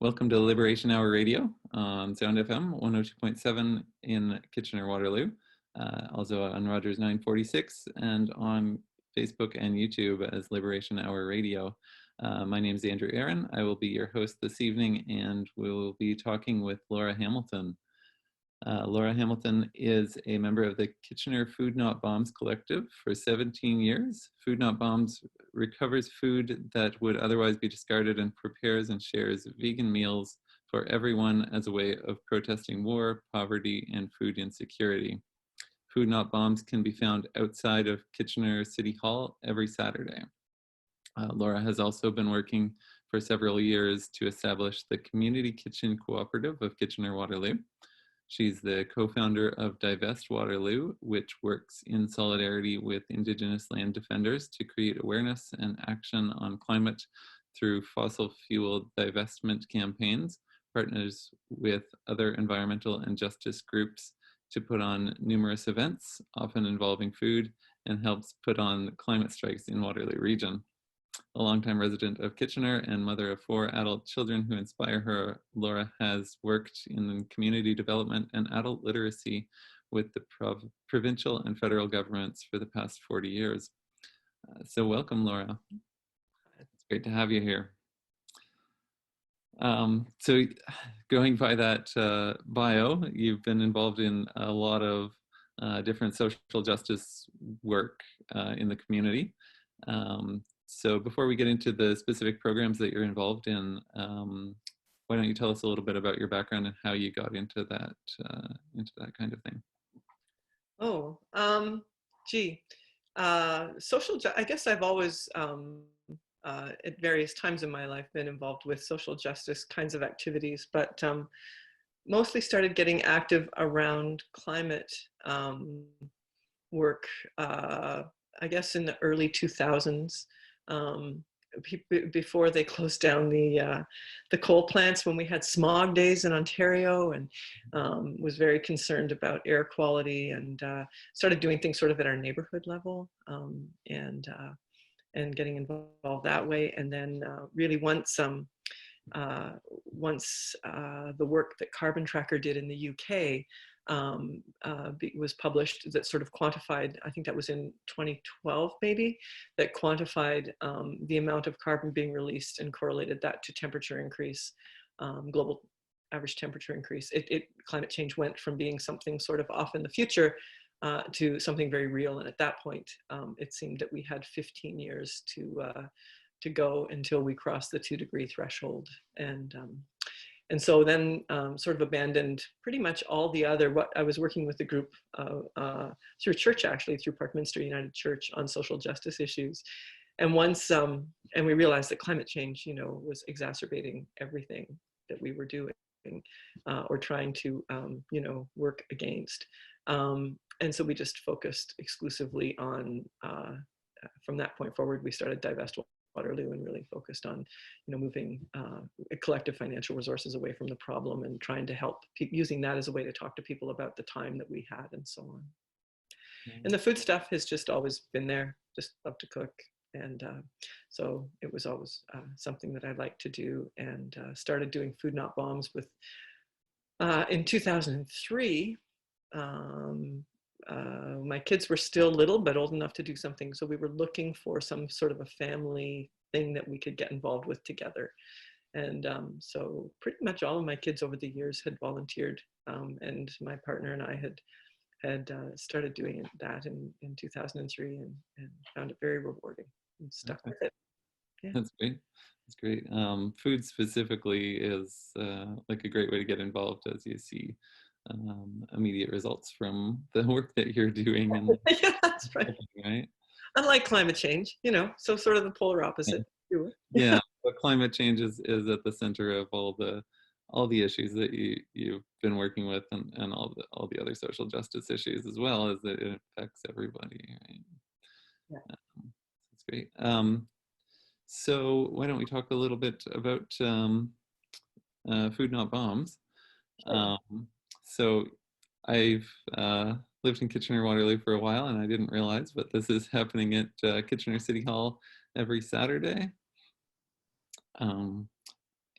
Welcome to Liberation Hour Radio on Sound FM 102.7 in Kitchener-Waterloo, also on Rogers 946 and on Facebook and YouTube as Liberation Hour Radio. My name is Andrew Aaron. I will be your host this evening, and we'll be talking with Laura Hamilton. Laura Hamilton is a member of the Kitchener Food Not Bombs Collective for 17 years. Food Not Bombs recovers food that would otherwise be discarded and prepares and shares vegan meals for everyone as a way of protesting war, poverty, and food insecurity. Food Not Bombs can be found outside of Kitchener City Hall every Saturday. Laura has also been working for several years to establish the Community Kitchen Co-operative of Kitchener-Waterloo. She's the co-founder of Divest Waterloo, which works in solidarity with Indigenous land defenders to create awareness and action on climate through fossil fuel divestment campaigns, partners with other environmental and justice groups to put on numerous events, often involving food, and helps put on climate strikes in Waterloo Region. A longtime resident of Kitchener and mother of 4 adult children who inspire her, Laura has worked in community development and adult literacy with the provincial and federal governments for the past 40 years. So welcome, Laura. It's great to have you here. So going by that bio, you've been involved in a lot of different social justice work in the community. So before we get into the specific programs that you're involved in, why don't you tell us a little bit about your background and how you got into that kind of thing? Oh, I guess I've always, at various times in my life, been involved with social justice kinds of activities, but mostly started getting active around climate work, I guess in the early 2000s. Before they closed down the coal plants, when we had smog days in Ontario, and was very concerned about air quality, and started doing things sort of at our neighborhood level, and getting involved that way. And then really once the work that Carbon Tracker did in the UK was published, that sort of quantified, I think that was in 2012 maybe, that quantified the amount of carbon being released and correlated that to temperature increase, global average temperature increase. Climate change went from being something sort of off in the future to something very real. And at that point, it seemed that we had 15 years to go until we crossed the 2-degree threshold. And so then sort of abandoned pretty much all the other, what I was working with the group through church, actually, through Parkminster United Church on social justice issues. And once, and we realized that climate change, was exacerbating everything that we were doing or trying to, work against. And so we just focused exclusively on, from that point forward, we started Divest Waterloo and really focused on, moving collective financial resources away from the problem and trying to help using that as a way to talk to people about the time that we had and so on. Mm-hmm. And the food stuff has just always been there, just love to cook. And so it was always something that I liked to do, and started doing Food Not Bombs with, in 2003, my kids were still little, but old enough to do something. So we were looking for some sort of a family thing that we could get involved with together. And so pretty much all of my kids over the years had volunteered, and my partner and I had started doing that in 2003, and found it very rewarding and stuck with it. Yeah. That's great. That's great. Food specifically is like a great way to get involved, as you see immediate results from the work that you're doing. And yeah, that's right. Right. Unlike climate change, so sort of the polar opposite. Yeah, but climate change is at the center of all the issues that you've been working with, and all the other social justice issues as well, as it affects everybody. Right? Yeah, that's great. So why don't we talk a little bit about Food Not Bombs? Sure. So I've lived in Kitchener-Waterloo for a while, and I didn't realize, but this is happening at Kitchener City Hall every Saturday.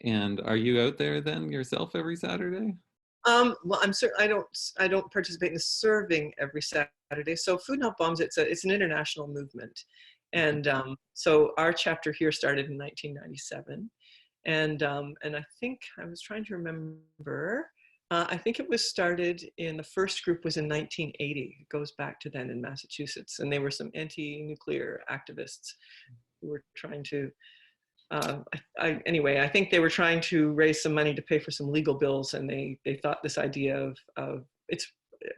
And are you out there then yourself every Saturday? Well, I don't participate in serving every Saturday. So Food Not Bombs, it's an international movement, and so our chapter here started in 1997, and I think I was trying to remember. I think it was started in the first group was in 1980. It goes back to then in Massachusetts, and they were some anti-nuclear activists who were trying to anyway, I think they were trying to raise some money to pay for some legal bills, and they thought this idea of it's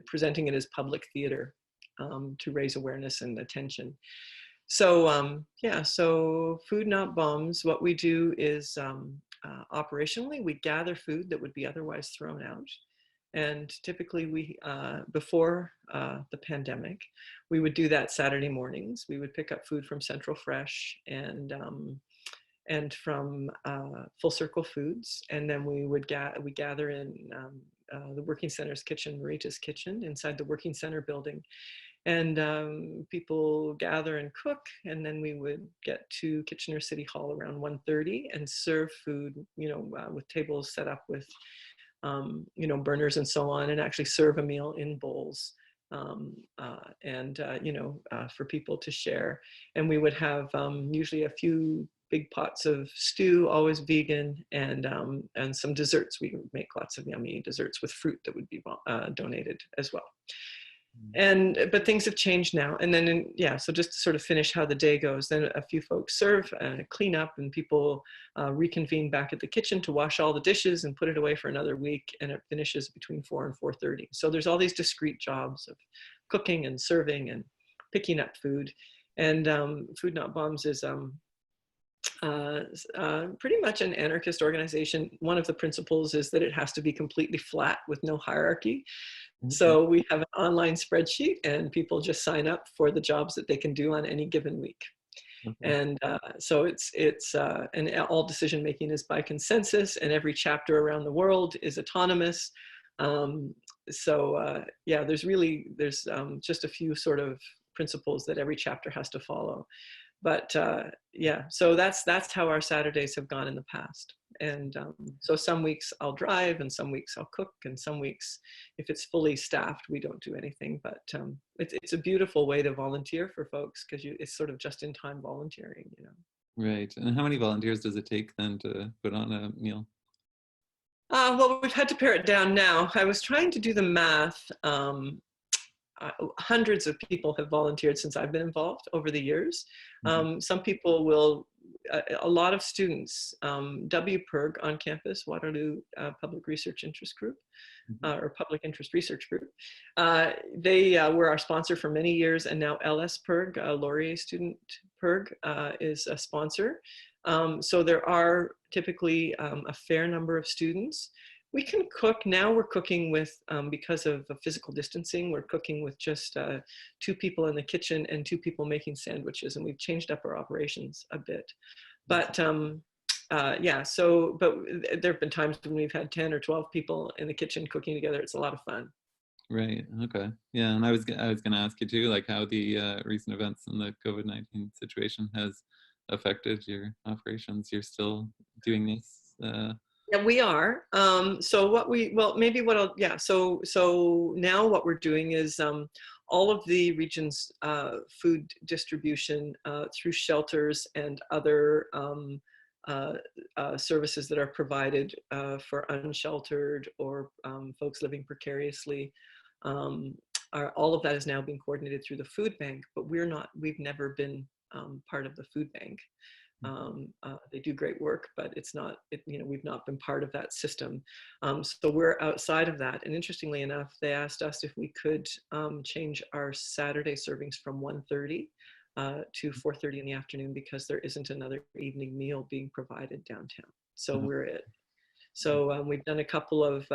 presenting it as public theater to raise awareness and attention. So yeah, so Food Not Bombs, what we do is operationally, we gather food that would be otherwise thrown out. And typically we, before the pandemic, we would do that Saturday mornings. We would pick up food from Central Fresh and from Full Circle Foods, and then we gather in the Working Center's kitchen, Marita's kitchen, inside the Working Center building, and people gather and cook, and then we would get to Kitchener City Hall around 1:30 and serve food, with tables set up with, burners and so on, and actually serve a meal in bowls. For people to share, and we would have usually a few big pots of stew, always vegan, and some desserts. We would make lots of yummy desserts with fruit that would be donated as well. But things have changed now. And then, so just to sort of finish how the day goes, then a few folks serve, clean up, and people reconvene back at the kitchen to wash all the dishes and put it away for another week. And it finishes between 4 and 4:30. So there's all these discrete jobs of cooking and serving and picking up food. And Food Not Bombs is pretty much an anarchist organization. One of the principles is that it has to be completely flat with no hierarchy. So we have an online spreadsheet, and people just sign up for the jobs that they can do on any given week. And so and all decision making is by consensus, and every chapter around the world is autonomous. There's just a few sort of principles that every chapter has to follow. But so that's how our Saturdays have gone in the past. And so some weeks I'll drive, and some weeks I'll cook, and some weeks, if it's fully staffed, we don't do anything. But it's a beautiful way to volunteer for folks, because it's sort of just-in-time volunteering, Right. And how many volunteers does it take then to put on a meal? Well, we've had to pare it down now. I was trying to do the math. Hundreds of people have volunteered since I've been involved over the years. Some people will, a lot of students, WPIRG on campus, Waterloo Public Research Interest Group, or Public Interest Research Group. They were our sponsor for many years, and now LSPIRG, Laurier Student PIRG, is a sponsor. So there are typically a fair number of students. We can cook. Now we're cooking with, because of physical distancing, we're cooking with just 2 people in the kitchen and 2 people making sandwiches, and we've changed up our operations a bit. But but there have been times when we've had 10 or 12 people in the kitchen cooking together. It's a lot of fun. Right. Okay. Yeah. And I was going to ask you too, like how the recent events in the COVID-19 situation has affected your operations. You're still doing this? Yeah, we are. So now what we're doing is all of the region's food distribution through shelters and other services that are provided for unsheltered or folks living precariously. All of that is now being coordinated through the food bank, but we've never been part of the food bank. They do great work, but we've not been part of that system. So we're outside of that. And interestingly enough, they asked us if we could change our Saturday servings from 1:30 to 4:30 in the afternoon, because there isn't another evening meal being provided downtown. So we're it. So we've done a couple of,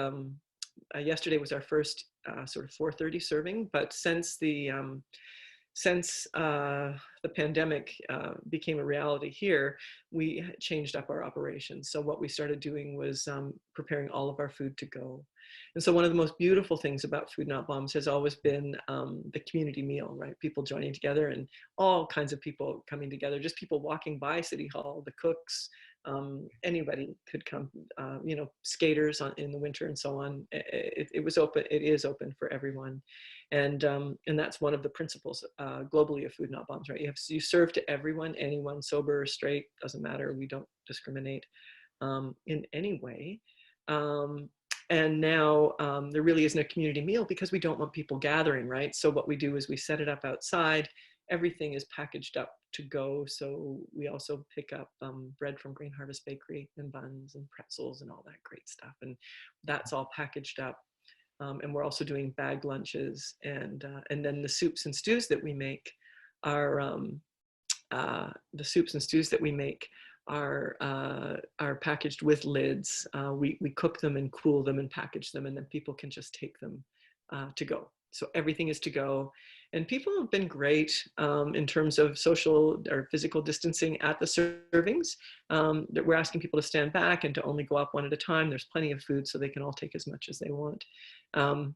yesterday was our first sort of 4:30 serving, but since the pandemic became a reality here, we changed up our operations. So what we started doing was preparing all of our food to go. And so one of the most beautiful things about Food Not Bombs has always been the community meal, right? People joining together and all kinds of people coming together, just people walking by City Hall, the cooks, anybody could come, you know, skaters in the winter and so on. It was open, it is open for everyone. And that's one of the principles globally of Food Not Bombs, right? You serve to everyone, anyone, sober or straight, doesn't matter. We don't discriminate in any way. And now there really isn't a community meal because we don't want people gathering, right? So what we do is we set it up outside. Everything is packaged up to go. So we also pick up bread from Green Harvest Bakery and buns and pretzels and all that great stuff. And that's all packaged up. And we're also doing bag lunches. And then the soups and stews that we make are, are packaged with lids. We cook them and cool them and package them, and then people can just take them to go. So everything is to go. And people have been great in terms of social or physical distancing at the servings. We're asking people to stand back and to only go up one at a time. There's plenty of food, so they can all take as much as they want. And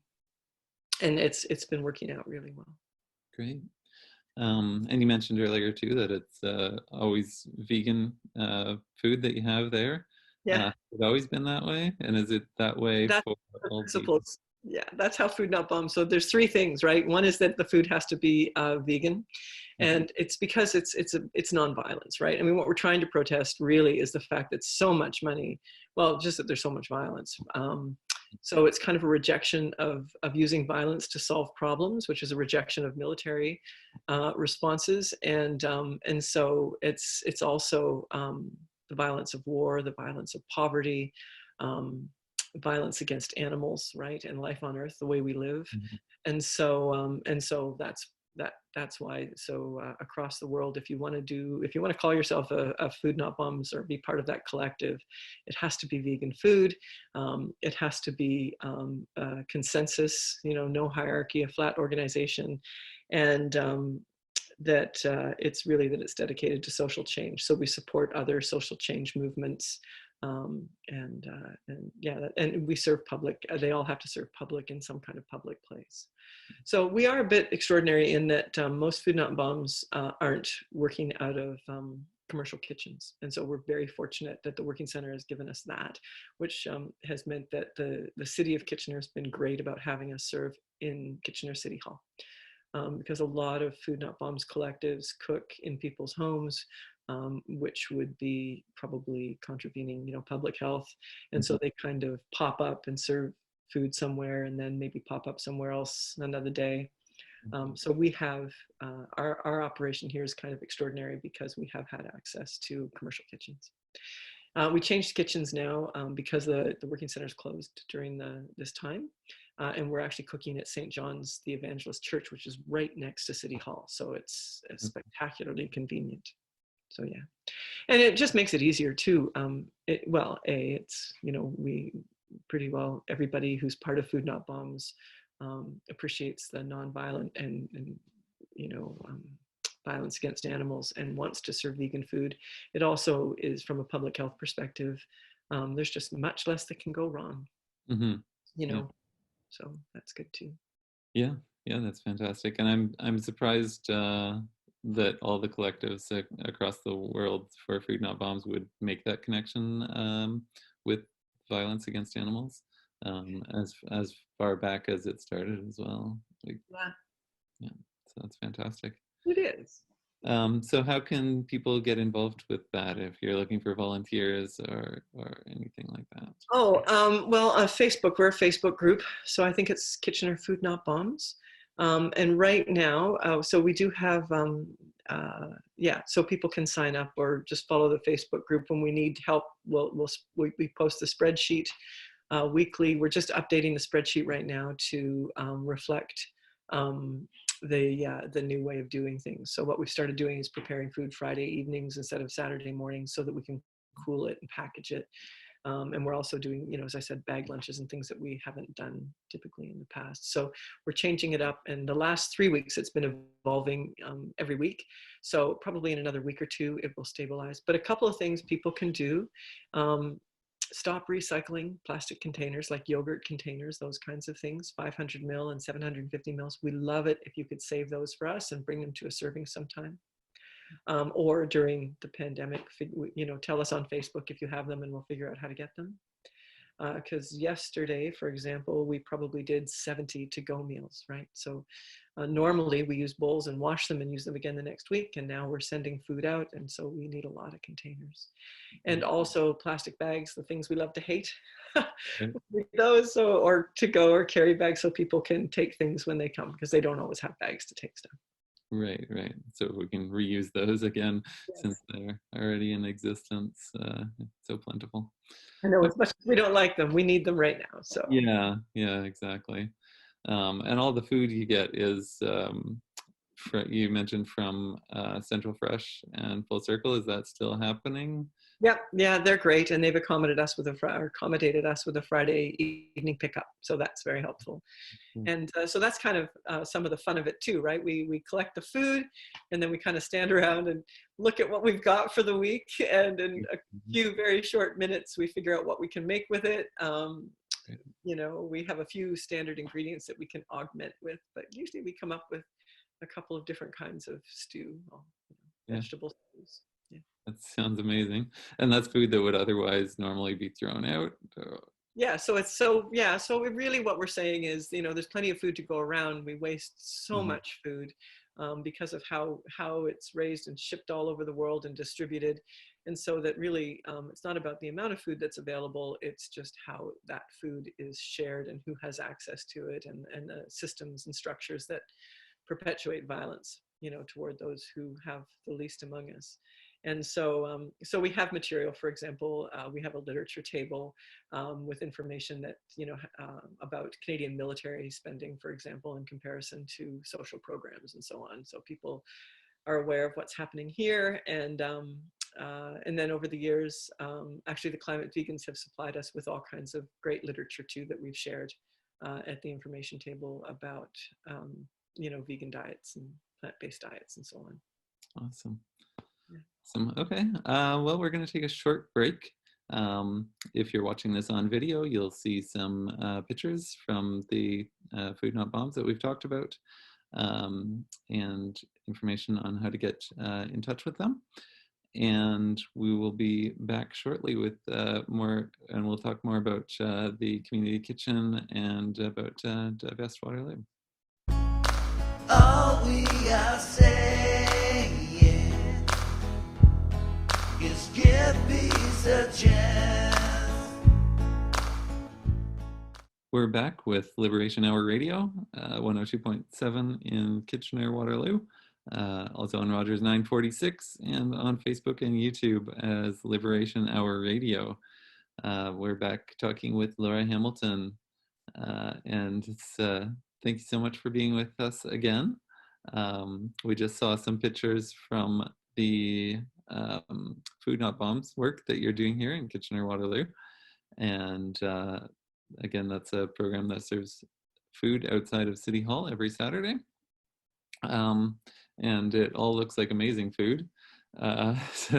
it's been working out really well. Great. And you mentioned earlier too that it's always vegan food that you have there. Yeah. Has it always been that way? And is it that way That's for the all the... principles. Yeah, that's how Food Not Bombs. So there's three things, right? One is that the food has to be vegan, and it's because it's nonviolence, right? I mean, what we're trying to protest really is the fact that so much money, well, just that there's so much violence. So it's kind of a rejection of using violence to solve problems, which is a rejection of military responses, and so it's also the violence of war, the violence of poverty. Violence against animals, right, and life on Earth, the way we live, and so that's why. So across the world, if you want to call yourself a Food Not Bombs or be part of that collective, it has to be vegan food. It has to be a consensus, you know, no hierarchy, a flat organization, and that it's really that it's dedicated to social change. So we support other social change movements. And yeah, and we serve public. They all have to serve public in some kind of public place. So we are a bit extraordinary in that most Food Not Bombs aren't working out of commercial kitchens. And so we're very fortunate that the Working Center has given us that, which has meant that the city of Kitchener has been great about having us serve in Kitchener City Hall. Because a lot of Food Not Bombs collectives cook in people's homes, which would be probably contravening, you know, public health. And so they kind of pop up and serve food somewhere and then maybe pop up somewhere else another day. So we have, our operation here is kind of extraordinary because we have had access to commercial kitchens. We changed kitchens now because the Working Center is closed during this time. And we're actually cooking at St. John's the Evangelist Church, which is right next to City Hall. So it's spectacularly convenient. So yeah, and it just makes it easier too. It's, you know, we pretty well, everybody who's part of Food Not Bombs appreciates the nonviolent and you know, violence against animals and wants to serve vegan food. It also is, from a public health perspective, there's just much less that can go wrong, you know, so that's good too. Yeah, that's fantastic. And I'm surprised that all the collectives across the world for Food Not Bombs would make that connection with violence against animals as far back as it started as well. Yeah, so that's fantastic. It is. So how can people get involved with that if you're looking for volunteers or anything like that? Oh, well, Facebook, we're a Facebook group. So I think it's Kitchener Food Not Bombs. And right now, so we do have, so people can sign up or just follow the Facebook group. When we need help, we post the spreadsheet weekly. We're just updating the spreadsheet right now to reflect the new way of doing things. So what we've started doing is preparing food Friday evenings instead of Saturday mornings so that we can cool it and package it. And we're also doing, you know, as I said, bag lunches and things that we haven't done typically in the past. So we're changing it up. And the last 3 weeks, it's been evolving every week. So probably in another week or two, it will stabilize. But a couple of things people can do. Stop recycling plastic containers like yogurt containers, those kinds of things, 500 mil and 750 mils. We love it if you could save those for us and bring them to a serving sometime. Or during the pandemic, tell us on Facebook if you have them and we'll figure out how to get them. Because yesterday, for example, we probably did 70 to-go meals, right? So normally we use bowls and wash them and use them again the next week, and now we're sending food out, and so we need a lot of containers. And also plastic bags, the things we love to hate. Right. Those, or to-go or carry bags, so people can take things when they come, because they don't always have bags to take stuff. Right, right. So we can reuse those again, Yes. since they're already in existence. It's so plentiful. I know, as much as we don't like them, we need them right now. So Yeah, yeah, exactly. And all the food you get is, you mentioned from Central Fresh and Full Circle. Is that still happening? yeah, they're great, and they've accommodated us with a Friday evening pickup. So that's very helpful. Mm. And so that's kind of some of the fun of it too, right? We collect the food, and then we kind of stand around and look at what we've got for the week, and in a few very short minutes, we figure out what we can make with it. We have a few standard ingredients that we can augment with, but usually we come up with a couple of different kinds of stew, Yeah, vegetable stews. Yeah. that sounds amazing. And that's food that would otherwise normally be thrown out. Yeah, so really what we're saying is, there's plenty of food to go around. We waste so much food because of how it's raised and shipped all over the world and distributed. And so that really, it's not about the amount of food that's available, it's just how that food is shared and who has access to it, and the systems and structures that perpetuate violence, toward those who have the least among us. And so, we have material. For example, we have a literature table with information that about Canadian military spending, for example, in comparison to social programs and so on. So people are aware of what's happening here. And then over the years, actually, the Climate Vegans have supplied us with all kinds of great literature too that we've shared at the information table about vegan diets and plant-based diets and so on. Awesome. Yeah. Awesome. Okay. Well, we're going to take a short break. If you're watching this on video, you'll see some pictures from the Food Not Bombs that we've talked about, and information on how to get in touch with them. And we will be back shortly with more, and we'll talk more about the community kitchen and about Divest Waterloo. All we are saying is give peace a chance. We're back with Liberation Hour Radio, 102.7 in Kitchener-Waterloo, also on Rogers 946, and on Facebook and YouTube as Liberation Hour Radio. We're back talking with Laura Hamilton, and it's, thank you so much for being with us again. We just saw some pictures from the Food Not Bombs work that you're doing here in Kitchener-Waterloo. And again, that's a program that serves food outside of City Hall every Saturday. And it all looks like amazing food. It's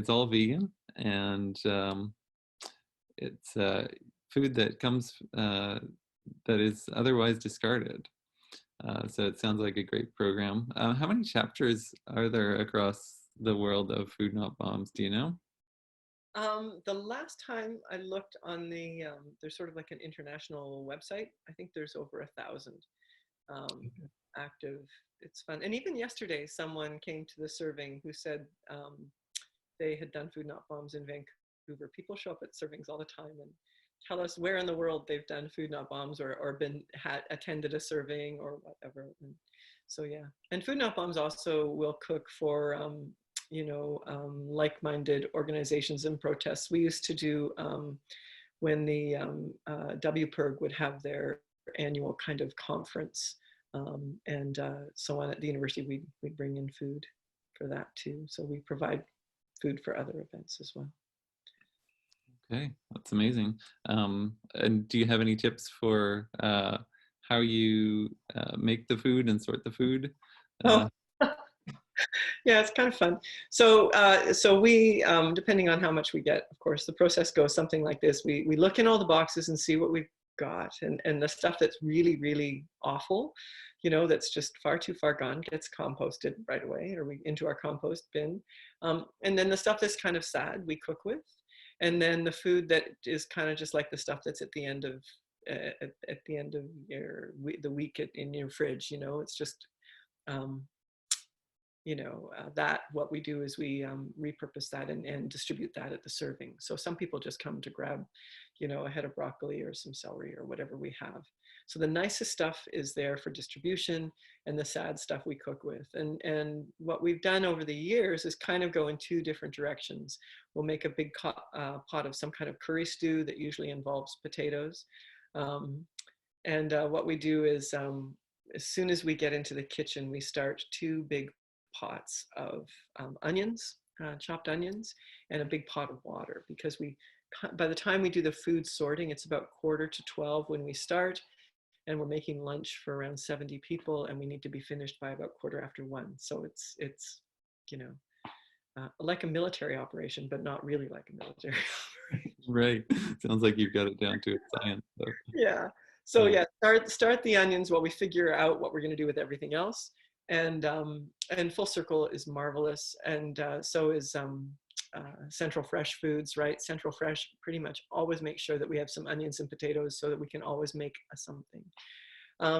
all vegan, and it's food that comes that is otherwise discarded. So it sounds like a great program. How many chapters are there across the world of Food Not Bombs? Do you know? The last time I looked on there's sort of like an international website. I think there's over 1,000 active. It's fun. And even yesterday, someone came to the serving who said they had done Food Not Bombs in Vancouver. People show up at servings all the time and tell us where in the world they've done Food Not Bombs or attended a serving or whatever. And so yeah, and Food Not Bombs also will cook for like-minded organizations and protests. We used to do when the WPIRG would have their annual kind of conference, and so on at the university, we'd bring in food for that too. So we provide food for other events as well. Okay, that's amazing. And do you have any tips for how you make the food and sort the food? Yeah, it's kind of fun. So, so we, depending on how much we get, of course, the process goes something like this. We look in all the boxes and see what we've got, and the stuff that's really, really awful, you know, that's just far too far gone, gets composted right away, or we into our compost bin. And then the stuff that's kind of sad, we cook with, and then the food that is kind of just like the stuff that's at the end of at the end of the week in your fridge. You know, it's just um, that what we do is we repurpose that and distribute that at the serving. So some people just come to grab, a head of broccoli or some celery or whatever we have. So the nicest stuff is there for distribution, and the sad stuff we cook with. And what we've done over the years is kind of go in two different directions. We'll make a big pot of some kind of curry stew that usually involves potatoes. And what we do is as soon as we get into the kitchen, we start two big pots of onions, chopped onions, and a big pot of water, because by the time we do the food sorting, it's about 11:45 when we start, and we're making lunch for around 70 people, and we need to be finished by about 1:15. So it's like a military operation, but not really like a military operation. Right. Sounds like you've got it down to a science. So, Yeah. So yeah. yeah, start the onions while we figure out what we're going to do with everything else. And Full Circle is marvelous, and so is Central Fresh Foods, right? Central Fresh pretty much always make sure that we have some onions and potatoes so that we can always make something.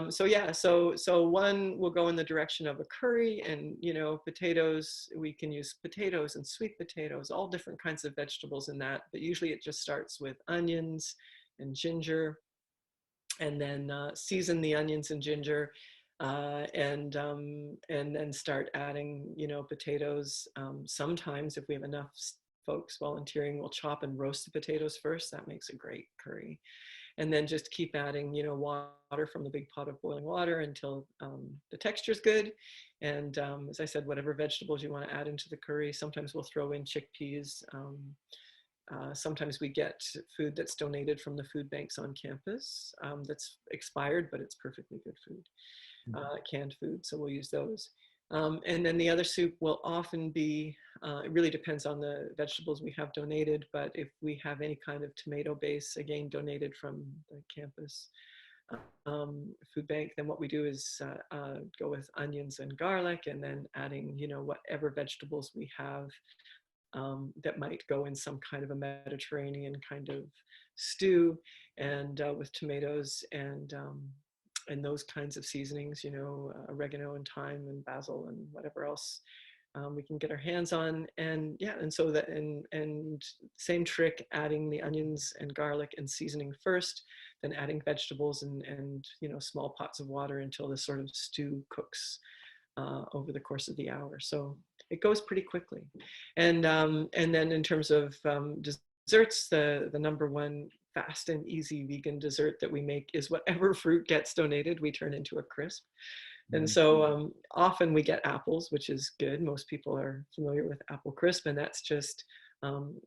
So yeah, so one will go in the direction of a curry, and potatoes. We can use potatoes and sweet potatoes, all different kinds of vegetables in that. But usually it just starts with onions and ginger, and then season the onions and ginger, and then start adding, potatoes. Sometimes if we have enough folks volunteering, we'll chop and roast the potatoes first. That makes a great curry. And then just keep adding, water from the big pot of boiling water until the texture's good. And as I said, whatever vegetables you want to add into the curry. Sometimes we'll throw in chickpeas. Sometimes we get food that's donated from the food banks on campus that's expired, but it's perfectly good food, canned food, so we'll use those. And then the other soup will often be, it really depends on the vegetables we have donated, but if we have any kind of tomato base, again, donated from the campus food bank, then what we do is go with onions and garlic, and then adding, whatever vegetables we have that might go in some kind of a Mediterranean kind of stew, and with tomatoes and those kinds of seasonings, oregano and thyme and basil and whatever else we can get our hands on. And yeah, and so that, and same trick, adding the onions and garlic and seasoning first, then adding vegetables and small pots of water until the sort of stew cooks over the course of the hour. So it goes pretty quickly. And then in terms of desserts, the number one fast and easy vegan dessert that we make is whatever fruit gets donated, we turn into a crisp. And so often we get apples, which is good. Most people are familiar with apple crisp, and that's just,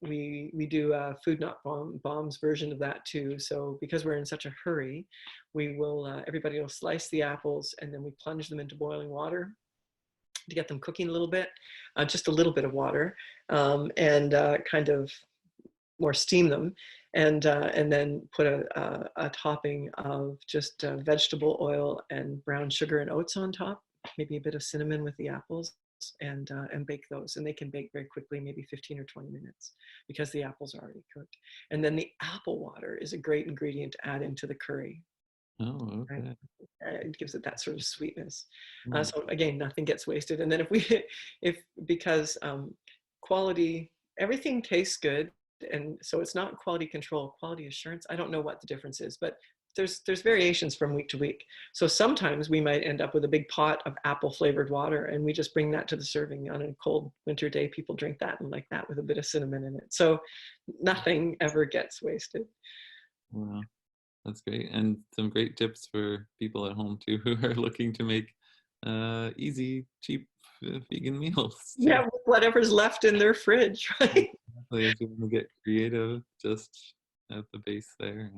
we do a Food Not Bombs version of that too. So because we're in such a hurry, we will, everybody will slice the apples, and then we plunge them into boiling water to get them cooking a little bit, just a little bit of water, and kind of more steam them, and then put a topping of just vegetable oil and brown sugar and oats on top, maybe a bit of cinnamon with the apples, and bake those. And they can bake very quickly, maybe 15 or 20 minutes, because the apples are already cooked. And then the apple water is a great ingredient to add into the curry. Oh, okay. Right? It gives it that sort of sweetness. Mm. So again, nothing gets wasted. And then because quality, everything tastes good, and so it's not quality control, quality assurance. I don't know what the difference is, but there's variations from week to week. So sometimes we might end up with a big pot of apple flavored water, and we just bring that to the serving on a cold winter day. People drink that and like that with a bit of cinnamon in it. So nothing ever gets wasted. Wow. That's great. And some great tips for people at home too who are looking to make easy, cheap vegan meals. Yeah, whatever's left in their fridge, right? Exactly. If you want to get creative, just at the base there,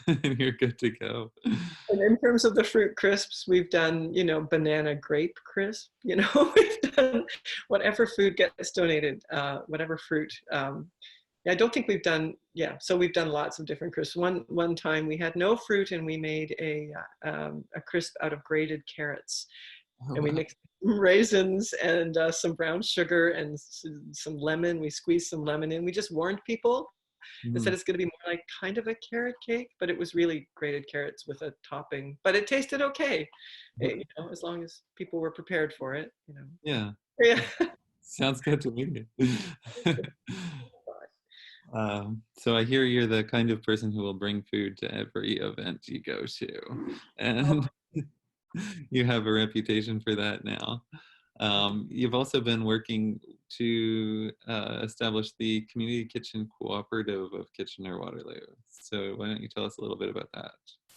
and you're good to go. And in terms of the fruit crisps, we've done, you know, banana grape crisp, you know, we've done whatever food gets donated, whatever fruit. I don't think we've done, yeah, so we've done lots of different crisps. One time we had no fruit and we made a crisp out of grated carrots. Oh, And we wow. mixed raisins and some brown sugar and some lemon. We squeezed some lemon in. We just warned people and said Mhm. it's going to be more like kind of a carrot cake, but it was really grated carrots with a topping. But it tasted okay, you know, as long as people were prepared for it, you know. Yeah, Yeah. sounds good to me. So I hear you're the kind of person who will bring food to every event you go to, and you have a reputation for that now. You've also been working to establish the Community Kitchen Cooperative of Kitchener-Waterloo. So why don't you tell us a little bit about that?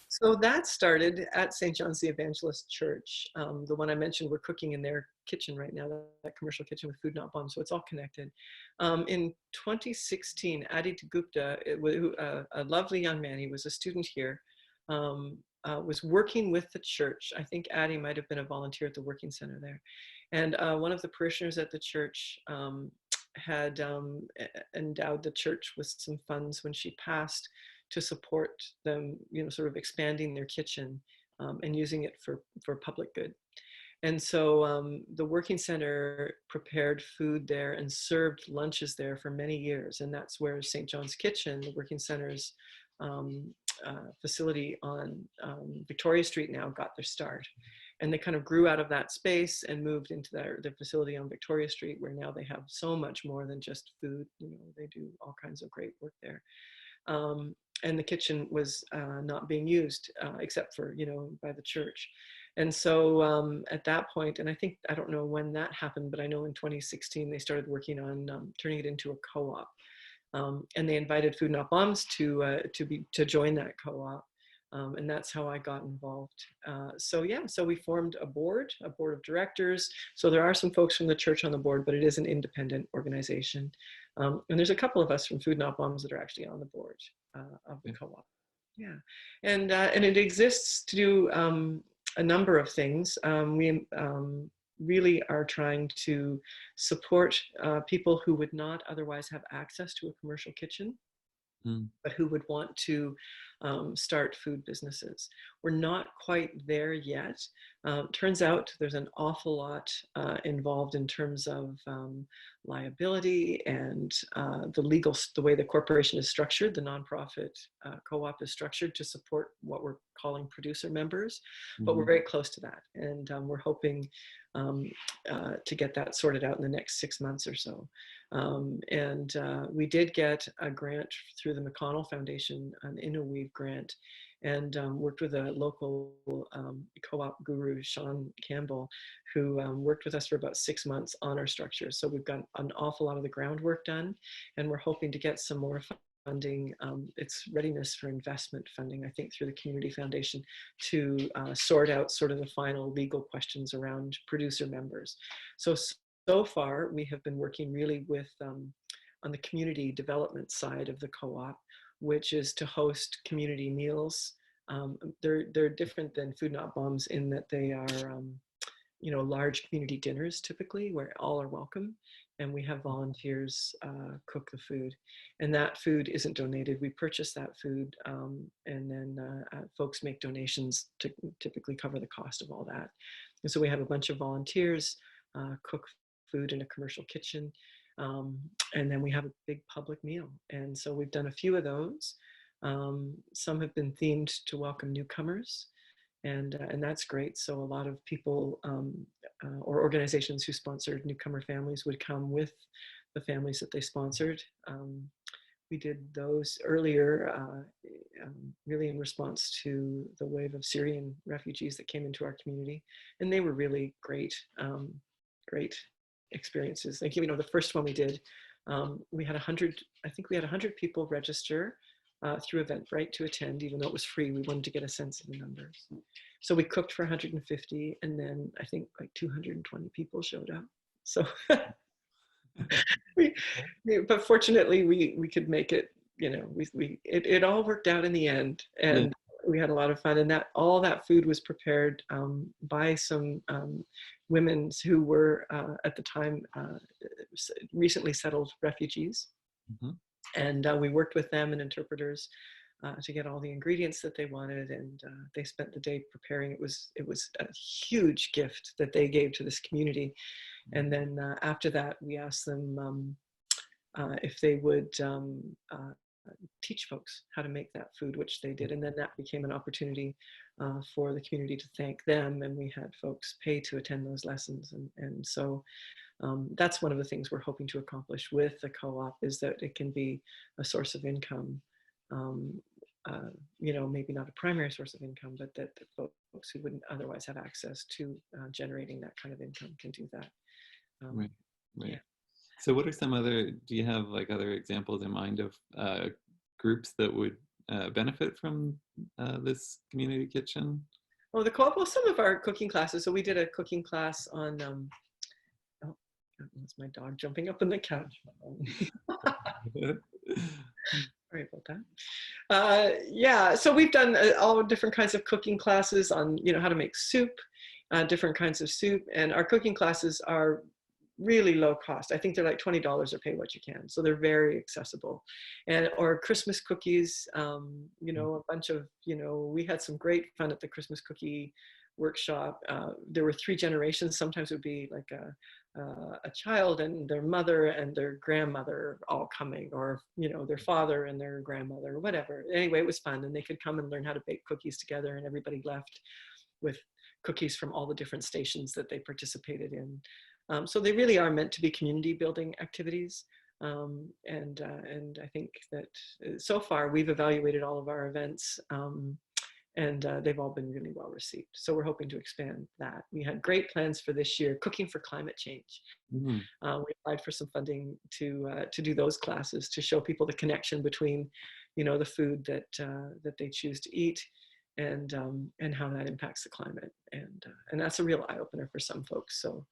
So that started at St. John's the Evangelist Church. The one I mentioned, we're cooking in their kitchen right now, that commercial kitchen with Food Not Bombs, so it's all connected. In 2016, Adi Gupta, a lovely young man, he was a student here, was working with the church. I think Adi might have been a volunteer at the working center there. And one of the parishioners at the church had endowed the church with some funds when she passed to support them, you know, sort of expanding their kitchen and using it for public good. And so the working center prepared food there and served lunches there for many years. And that's where St. John's Kitchen, the working center's facility on Victoria Street now, got their start. And they kind of grew out of that space and moved into their facility on Victoria Street, where now they have so much more than just food. You know, they do all kinds of great work there. And the kitchen was not being used except for, you know, by the church. And so at that point, and I don't know when that happened, but I know in 2016 they started working on turning it into a co-op. And they invited Food Not Bombs to join that co-op. And that's how I got involved. So we formed a board of directors. So there are some folks from the church on the board, but it is an independent organization. And there's a couple of us from Food Not Bombs that are actually on the board of the co-op. Yeah, and it exists to do a number of things. We really are trying to support people who would not otherwise have access to a commercial kitchen, but who would want to start food businesses. We're not quite there yet. Turns out there's an awful lot involved in terms of liability and the way the corporation is structured. The nonprofit co-op is structured to support what we're calling producer members, but we're very close to that. And we're hoping to get that sorted out in the next 6 months or so. We did get a grant through the McConnell Foundation, an InnoWeave grant, and worked with a local co-op guru, Sean Campbell, who worked with us for about 6 months on our structure. So we've got an awful lot of the groundwork done, and we're hoping to get some more funding. It's readiness for investment funding, I think, through the Community Foundation to sort out sort of the final legal questions around producer members. So far, we have been working really with, on the community development side of the co-op, which is to host community meals. They're different than Food Not Bombs in that they are, you know, large community dinners typically, where all are welcome. And we have volunteers cook the food. And that food isn't donated. We purchase that food, and then folks make donations to typically cover the cost of all that. And so we have a bunch of volunteers cook food in a commercial kitchen. And then we have a big public meal. And so we've done a few of those. Some have been themed to welcome newcomers, and that's great. So a lot of people or organizations who sponsored newcomer families would come with the families that they sponsored. We did those earlier, really in response to the wave of Syrian refugees that came into our community, and they were really great, great experiences. Like, you know, the first one we did, we had 100, I think we had 100 people register through Eventbrite to attend, even though it was free. We wanted to get a sense of the numbers. So we cooked for 150, and then I think like 220 people showed up. So but fortunately we could make it, it all worked out in the end, Yeah. and we had a lot of fun. And that all that food was prepared by some women who were at the time recently settled refugees, Mhm. and we worked with them and interpreters to get all the ingredients that they wanted, and they spent the day preparing. It was a huge gift that they gave to this community. And then after that, we asked them if they would teach folks how to make that food, which they did. And then that became an opportunity for the community to thank them. And we had folks pay to attend those lessons. And so that's one of the things we're hoping to accomplish with the co-op, is that it can be a source of income. Um, Maybe not a primary source of income, but that the folks who wouldn't otherwise have access to generating that kind of income can do that. Right. Yeah. Right. So what are some other, do you have like other examples in mind of groups that would benefit from this community kitchen? Oh, the co-op, well, some of our cooking classes. So we did a cooking class on, oh, that's my dog jumping up on the couch. Sorry about that. Yeah, so we've done all different kinds of cooking classes on, how to make soup, different kinds of soup. And our cooking classes are really low cost. I think they're like $20 or pay what you can. So they're very accessible. And or Christmas cookies, a bunch of, we had some great fun at the Christmas cookie workshop. There were 3 generations. Sometimes it would be like a child and their mother and their grandmother all coming, or their father and their grandmother, or whatever. Anyway, it was fun, and they could come and learn how to bake cookies together, and everybody left with cookies from all the different stations that they participated in. So they really are meant to be community building activities. And I think that so far we've evaluated all of our events, and they've all been really well received. So we're hoping to expand that. We had great plans for this year, Cooking for Climate Change. Mm-hmm. We applied for some funding to do those classes, to show people the connection between, the food that they choose to eat, and how that impacts the climate. And that's a real eye opener for some folks. So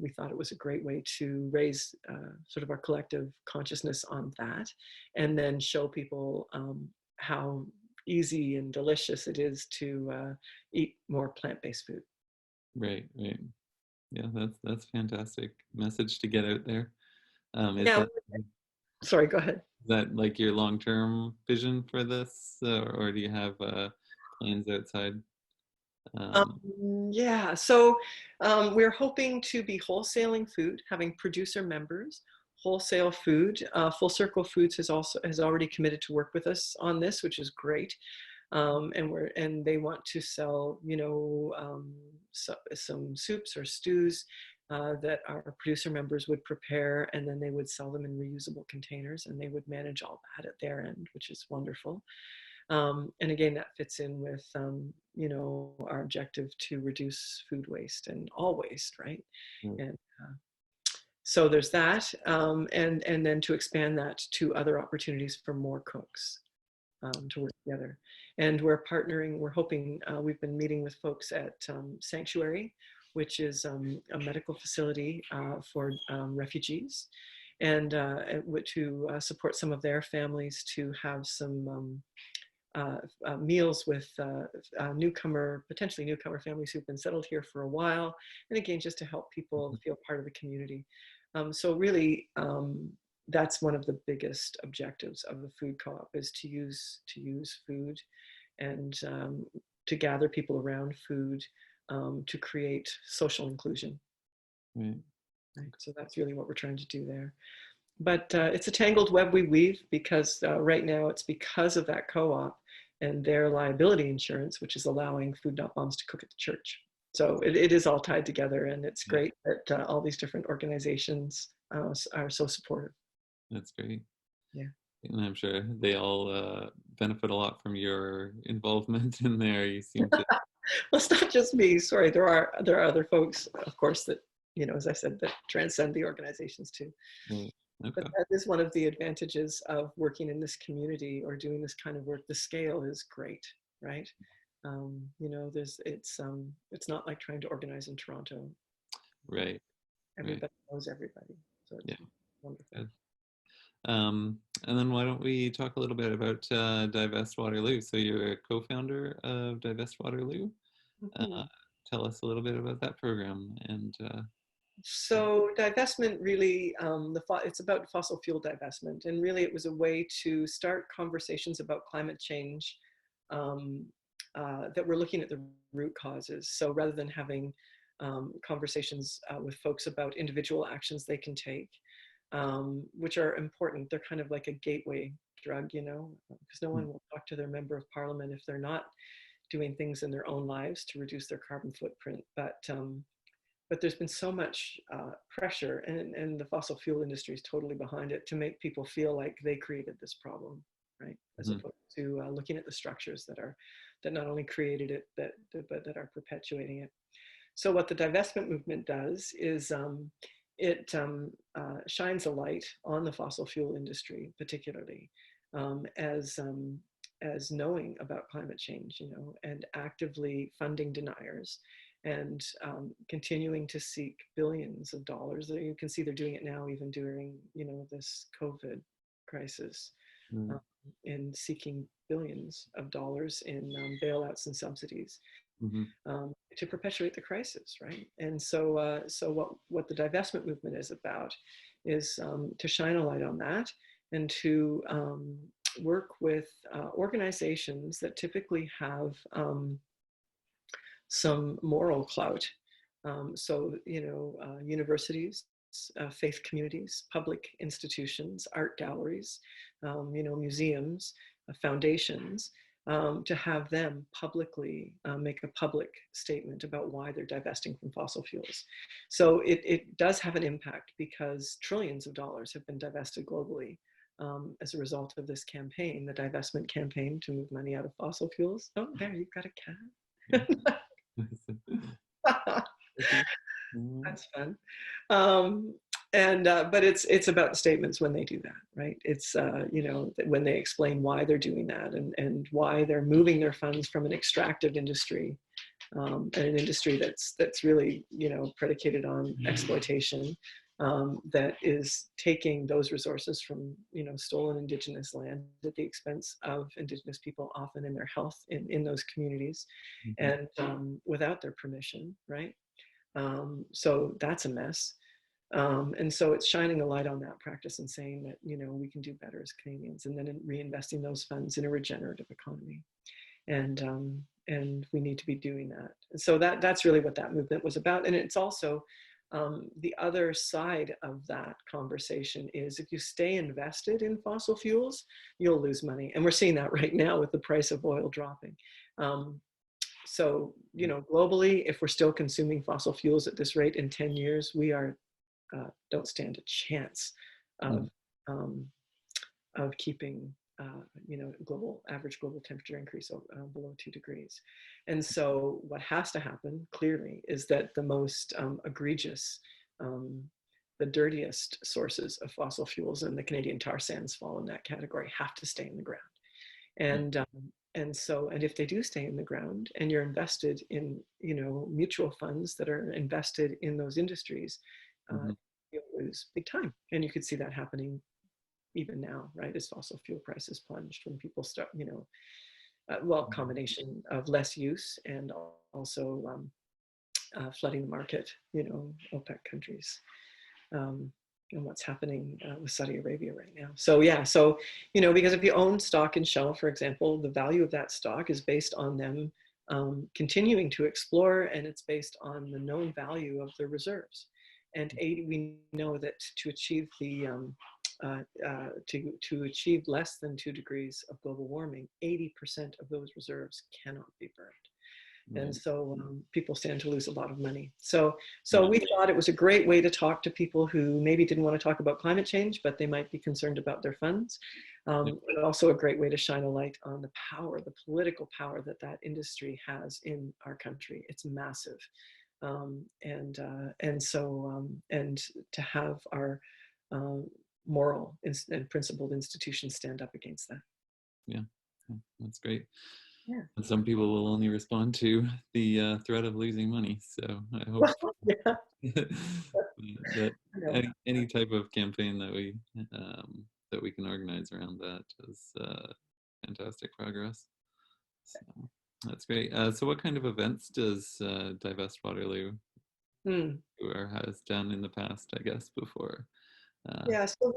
we thought it was a great way to raise sort of our collective consciousness on that, and then show people how easy and delicious it is to eat more plant-based food. Right, right. Yeah, that's fantastic message to get out there. Yeah, sorry, go ahead. Is that like your long-term vision for this, or do you have plans outside? Yeah, so we're hoping to be wholesaling food, having producer members wholesale food. Full Circle Foods has already committed to work with us on this, which is great. And they want to sell, some soups or stews that our producer members would prepare, and then they would sell them in reusable containers, and they would manage all that at their end, which is wonderful. And again, that fits in with, our objective to reduce food waste and all waste, right? Mm. And so there's that, and then to expand that to other opportunities for more cooks to work together. And we're hoping, we've been meeting with folks at Sanctuary, which is a medical facility for refugees, and to support some of their families to have some meals with potentially newcomer families who've been settled here for a while, and again, just to help people feel part of the community. So really, that's one of the biggest objectives of the food co-op, is to use food and to gather people around food, to create social inclusion. Right. Right? So that's really what we're trying to do there. But it's a tangled web we weave, because right now it's because of that co-op and their liability insurance, which is allowing Food Not Bombs to cook at the church. So it is all tied together, and it's great that all these different organizations are so supportive. That's great. Yeah. And I'm sure they all benefit a lot from your involvement in there. You seem to. Well, it's not just me. Sorry, there are other folks, of course, that, as I said, that transcend the organizations too. Right. Okay. But that is one of the advantages of working in this community or doing this kind of work. The scale is great, right? It's not like trying to organize in Toronto. Right. Everybody knows everybody, so it's wonderful. Good. And then why don't we talk a little bit about Divest Waterloo? So you're a co-founder of Divest Waterloo. Mhm. Uh, Tell us a little bit about that program. And So divestment really, it's about fossil fuel divestment, and really it was a way to start conversations about climate change um, that we're looking at the root causes. So rather than having conversations with folks about individual actions they can take, which are important, they're kind of like a gateway drug, because no one will talk to their member of parliament if they're not doing things in their own lives to reduce their carbon footprint. But there's been so much pressure, and the fossil fuel industry is totally behind it, to make people feel like they created this problem, right? As opposed to looking at the structures that not only created it, but that are perpetuating it. So what the divestment movement does is it shines a light on the fossil fuel industry, particularly as knowing about climate change, and actively funding deniers, and continuing to seek billions of dollars. You can see they're doing it now, even during this COVID crisis, um, in seeking billions of dollars in bailouts and subsidies mm-hmm. to perpetuate the crisis, right? And so what the divestment movement is about is to shine a light on that, and to work with organizations that typically have some moral clout. Universities, faith communities, public institutions, art galleries, museums, foundations, to have them publicly make a public statement about why they're divesting from fossil fuels. So it does have an impact, because trillions of dollars have been divested globally as a result of this campaign, the divestment campaign to move money out of fossil fuels. Oh, there, you've got a cat. That's fun. But it's about statements when they do that, right? It's when they explain why they're doing that, and why they're moving their funds from an extractive industry, and an industry that's really predicated on exploitation, that is taking those resources from stolen Indigenous land at the expense of Indigenous people, often in their health in those communities, and without their permission, right? So that's a mess. And so it's shining a light on that practice and saying that, we can do better as Canadians, and then in reinvesting those funds in a regenerative economy. And we need to be doing that. So that's really what that movement was about. And it's also the other side of that conversation is, if you stay invested in fossil fuels, you'll lose money. And we're seeing that right now with the price of oil dropping. So, globally, if we're still consuming fossil fuels at this rate, in 10 years, we don't stand a chance of keeping, average global temperature increase below 2 degrees. And so what has to happen, clearly, is that the most egregious, the dirtiest sources of fossil fuels, and the Canadian tar sands fall in that category, have to stay in the ground. And if they do stay in the ground, and you're invested in, mutual funds that are invested in those industries, you'll lose big time. And you could see that happening even now, right? As fossil fuel prices plunged, when people start, combination of less use, and also flooding the market, OPEC countries. And what's happening with Saudi Arabia right now. So because if you own stock in Shell, for example, the value of that stock is based on them continuing to explore, and it's based on the known value of their reserves. And we know that to achieve the to achieve less than 2 degrees of global warming, 80% of those reserves cannot be burned. And so people stand to lose a lot of money. So we thought it was a great way to talk to people who maybe didn't want to talk about climate change, but they might be concerned about their funds. But also a great way to shine a light on the power, the political power that industry has in our country. It's massive. And to have our moral and principled institutions stand up against that. Yeah, that's great. Yeah. And some people will only respond to the threat of losing money. So I hope that any type of campaign that we that we can organize around that is fantastic progress. So that's great. So what kind of events does Divest Waterloo Hmm. do or has done in the past, I guess, before? Yeah, so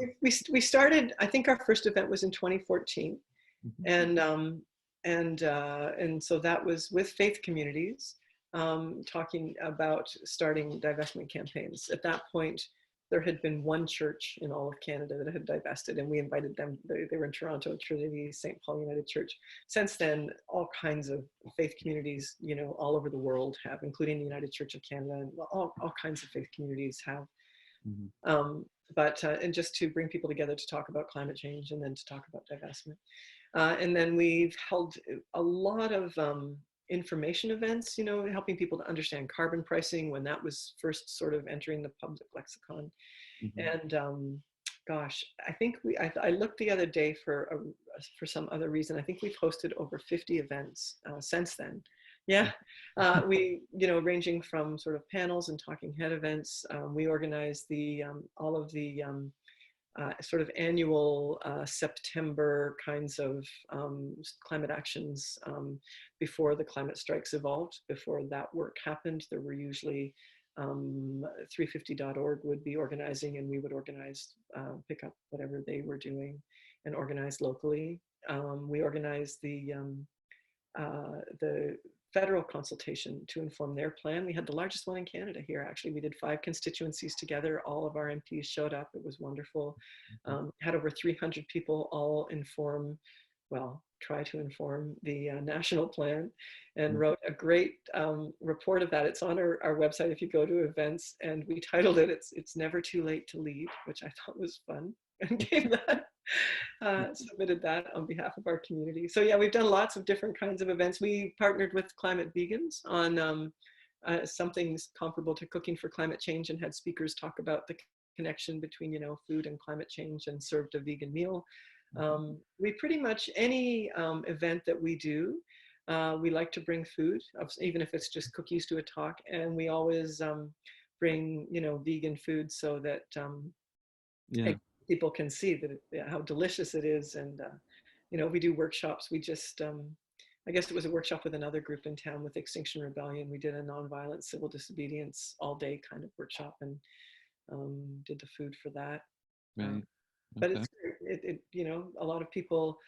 we started, I think our first event was in 2014. Mhm. And so that was with faith communities, talking about starting divestment campaigns. At that point, there had been one church in all of Canada that had divested, and we invited them. They were in Toronto, Trinity St. Paul United Church. Since then, all kinds of faith communities, all over the world have, including the United Church of Canada, and all kinds of faith communities have. Mhm. And just to bring people together to talk about climate change and then to talk about divestment. And then we've held a lot of information events, helping people to understand carbon pricing when that was first sort of entering the public lexicon. Mhm. And gosh, I think I looked the other day for some other reason. I think we've hosted over 50 events since then. Yeah, we, ranging from sort of panels and talking head events. We organize all of the sort of annual September kinds of climate actions before the climate strikes evolved. Before that work happened, there were usually 350.org would be organizing, and we would organize, pick up whatever they were doing and organize locally. We organized the federal consultation to inform their plan. We had the largest one in Canada here, actually. We did 5 constituencies together. All of our MPs showed up. It was wonderful. Had over 300 people all try to inform the national plan, and wrote a great report of that. It's on our website if you go to events, and we titled it, It's Never Too Late to Lead, which I thought was fun, and gave that, submitted that on behalf of our community. So yeah, we've done lots of different kinds of events. We partnered with Climate Vegans on something comparable to Cooking for Climate Change, and had speakers talk about the connection between, food and climate change, and served a vegan meal. We pretty much, any event that we do, we like to bring food, even if it's just cookies to a talk. And we always bring, vegan food, so that Yeah. people can see how delicious it is. And, we do workshops. We just, I guess it was a workshop with another group in town with Extinction Rebellion. We did a nonviolent civil disobedience all day kind of workshop, and did the food for that. Right. But Okay. it's a lot of people,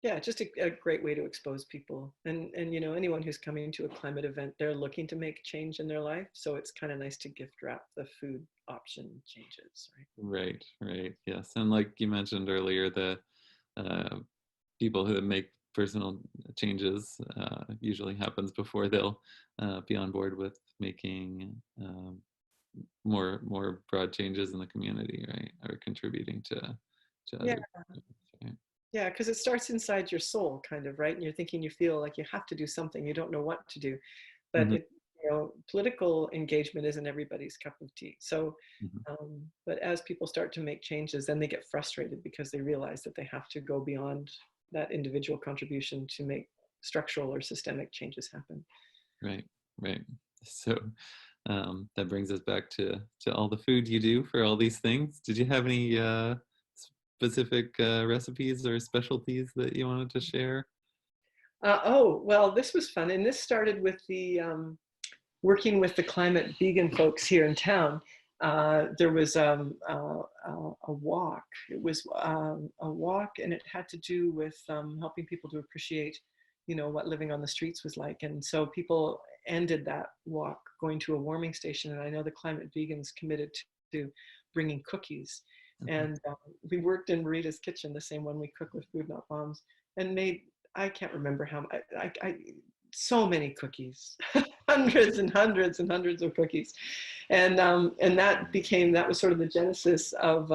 yeah, just a great way to expose people. And anyone who's coming to a climate event, they're looking to make change in their life. So it's kind of nice to gift wrap the food option changes, right? Right. Yes. And like you mentioned earlier, the people who make personal changes usually happens before they'll be on board with making more broad changes in the community, right? Or contributing to Yeah. other groups, right? Yeah, because it starts inside your soul, kind of, right? And you're thinking, you feel like you have to do something, you don't know what to do. But Mhm. political engagement isn't everybody's cup of tea. So, Mhm. but as people start to make changes, then they get frustrated because they realize that they have to go beyond that individual contribution to make structural or systemic changes happen. Right. So that brings us back to all the food you do for all these things. Did you have any specific recipes or specialties that you wanted to share? Oh, well, this was fun. And this started with the working with the climate vegan folks here in town. There was a walk. It was a walk, and it had to do with helping people to appreciate, what living on the streets was like. And so people ended that walk going to a warming station. And I know the climate vegans committed to bringing cookies. Mhm. And we worked in Marita's kitchen, the same one we cook with Food Not Bombs, and made, I can't remember how, so many cookies. Hundreds and hundreds and hundreds of cookies. And that was sort of the genesis of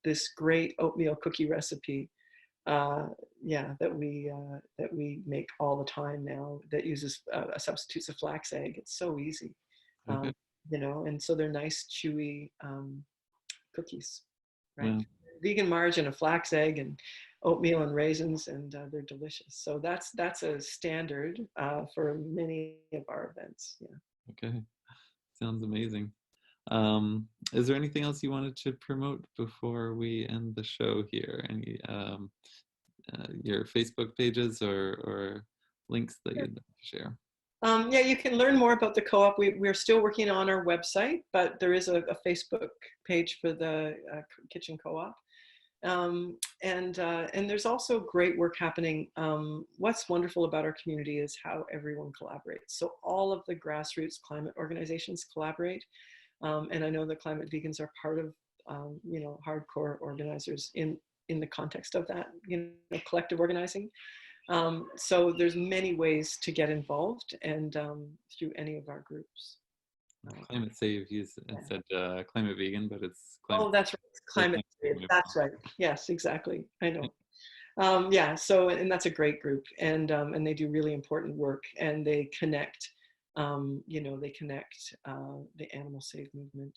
this great oatmeal cookie recipe. That we make all the time now, that uses substitutes of flax egg. It's so easy. Okay. um, and so they're nice chewy cookies, right? Well, Vegan margarine, a flax egg, and oatmeal and raisins, and they're delicious. So that's a standard for many of our events. Yeah. okay. Sounds amazing. Is there anything else you wanted to promote before we end the show here? Any your Facebook pages or links that you'd like to share? Yeah, you can learn more about the co-op. We're still working on our website, but there is a Facebook page for the kitchen co-op. And there's also great work happening. What's wonderful about our community is how everyone collaborates. So all of the grassroots climate organizations collaborate. And I know the climate vegans are part of, hardcore organizers in the context of that, collective organizing. So there's many ways to get involved, and through any of our groups. Climate Save, you said climate vegan, but it's climate. Oh, that's right. It's climate Save. That's right. Yes, exactly. I know. Yeah. So, and that's a great group, and they do really important work, and they connect. They connect the Animal Save movement,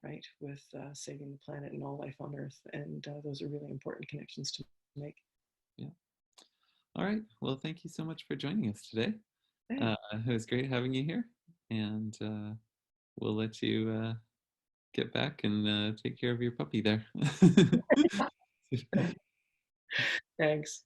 right, with saving the planet and all life on Earth, and those are really important connections to make. Yeah. All right. Well, thank you so much for joining us today. Hey. It was great having you here, and we'll let you get back and take care of your puppy there. Thanks.